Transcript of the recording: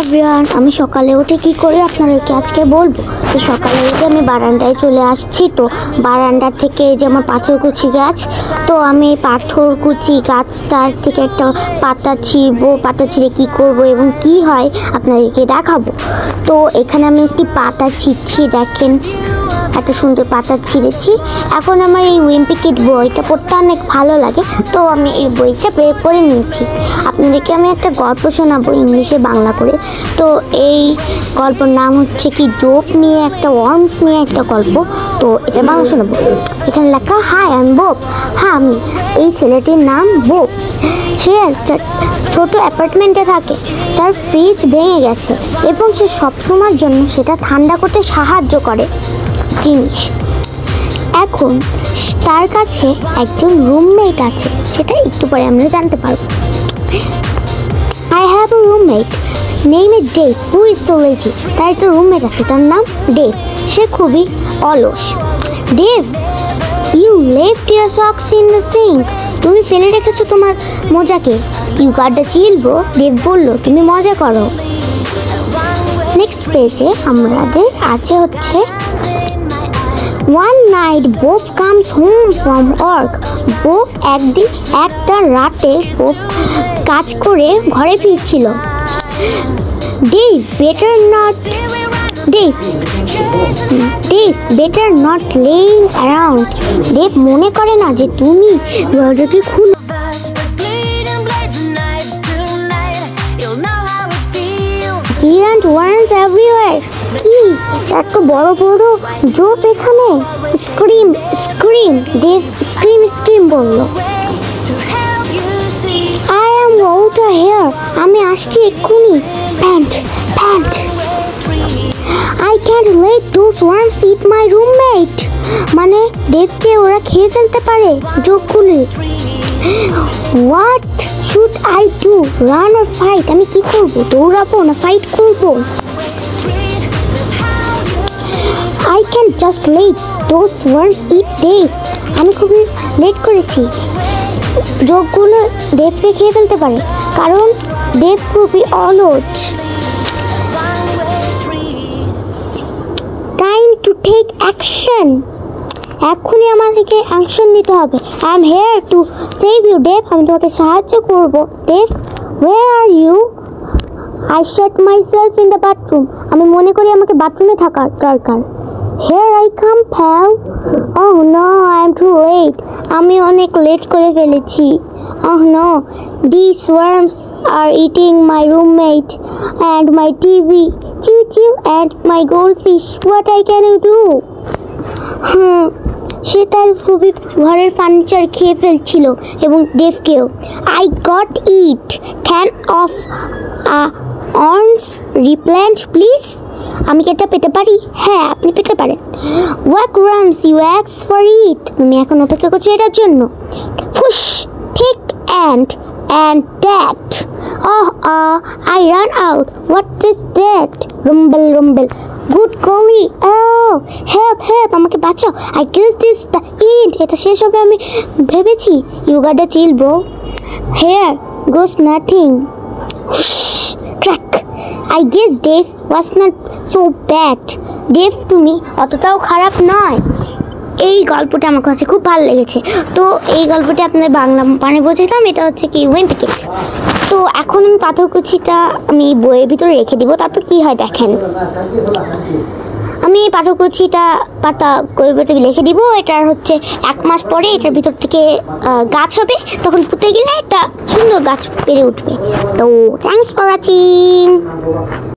Everyone, আমি সকালে উঠে কি করি আপনাদেরকে আজকে বলবো। তো সকালে উঠে আমি বারান্দায় চলে আসছি। তো বারান্দা থেকে এই যে আমার পাথরকুচি গাছ, তো আমি পাথরকুচি গাছটার থেকে একটা পাতা ছিঁড়বো। পাতা ছিঁড়ে কী করবো এবং কি হয় আপনাদেরকে দেখাবো। তো এখানে আমি একটি পাতা ছিঁড়ছি, দেখেন এত সুন্দর পাতা ছিঁড়েছি। এখন আমার এই উইম্পি কিড বইটা পড়তে অনেক ভালো লাগে, তো আমি এই বইটা বের করে নিয়েছি। আপনাদেরকে আমি একটা গল্প শোনাবো ইংলিশে বাংলা করে। তো এই গল্পের নাম হচ্ছে কি ডোপ নিয়ে একটা ওয়ার্মস নিয়ে একটা গল্প। তো এটা বাংলা শোনাবো। এখানে লেখা, হাই আই এম বোপ। হ্যাঁ, আমি এই ছেলেটির নাম বোপ। সে একটা ছোট অ্যাপার্টমেন্টে থাকে। তার ফ্রিজ ভেঙে গেছে এবং সে সবসময়ের জন্য সেটা ঠান্ডা করতে সাহায্য করে জিনিস। এখন তার কাছে একজন রুমমেট আছে, সেটা একটু পরে আমরা জানতে পারবো। I have a roommate name is Dave who is so lazy. তার একটা রুমমেট আছে, তার নাম ডেভ। সে খুবই অলস। Dave, you left your socks in the sink. তুমি ফেলে রেখেছো তোমার মোজাকে। You got the chill bro. Dave বলল, তুমি মজা করো। নেক্সট পেজে আমাদের আছে হচ্ছে One night Bob comes home from work. Bob একদিন একটা রাতে Bob কাজ করে ঘরে ফিরছিল। Dave better not laying around. Dave মনে করে না যে তুমি দরজাটি খুলে। And worms everywhere. কি এত বড় বড় জোপ এখানে? স্ক্রিম দেব স্ক্রিম বলল। I am water here. আমি আসছি এক্ষুনি। Pant I can't let those worms eat my roommate. মানে দেবকে ওরা খেয়ে ফেলতে পারে জোপগুলি। What should I do? Run or fight? আমি কি করবো? দৌড়াবো না ফাইট করবো? I can just let those worms eat Dave. আমি খুবই লেট করেছি। জোকগুলো দেবকে খেয়ে ফেলতে পারে কারণ দেব খুবই অলস। Time to take action. এখনই আমাদেরকে অ্যাকশন নিতে হবে। I am here to save you, Dave. আমি তোমাকে সাহায্য করবো। Dave, where are you? I shut myself in the bathroom. আমি মনে করি আমাকে বাথরুমে থাকার দরকার। Here I come, pal. Oh no, I am too late. আমি অনেক লেট করে ফেলেছি। Oh no, these worms are eating my roommate and my TV, choo and my goldfish. What I can do? সে তার খুবই ঘরের ফার্নিচার খেয়ে ফেলছিল এবং ডেভকেও। I got it. Can of arms replant please? আমি কি এটা পেতে পারি? হ্যাঁ, আপনি পেতে পারেন। What worms you ask for it? তুমি এখন অপেক্ষা করছো এটার জন্য। ফুস, ঠিক and that. I ran out. What is that? Rumble. Good golly. Oh, help. আমাকে বাঁচাও। I guess this the end. এটা শেষ হবে আমি ভেবেছি। You got a chill bro. Here goes nothing. Crack. I guess Dave was not so bad. Dave, তুমি অতটাও খারাপ নয়। এই গল্পটা আমার কাছে খুব ভালো লেগেছে। তো এই গল্পটা আপনার বাংলা মানে বোঝালাম। এটা হচ্ছে কি উইম্পি কিড। তো এখন আমি পাথরকুচিটা আমি বইয়ের ভিতরে রেখে দিব। তারপর কি হয় দেখেন। আমি এই পাথরকুচিটা পাতা বইতে লিখে দিব। এটার হচ্ছে 1 মাস পরে এটার ভিতর থেকে গাছ হবে। তখন পুঁতে গেলে একটা সুন্দর গাছ বেড়ে উঠবে। তো থ্যাংকস ফর ওয়াচিং।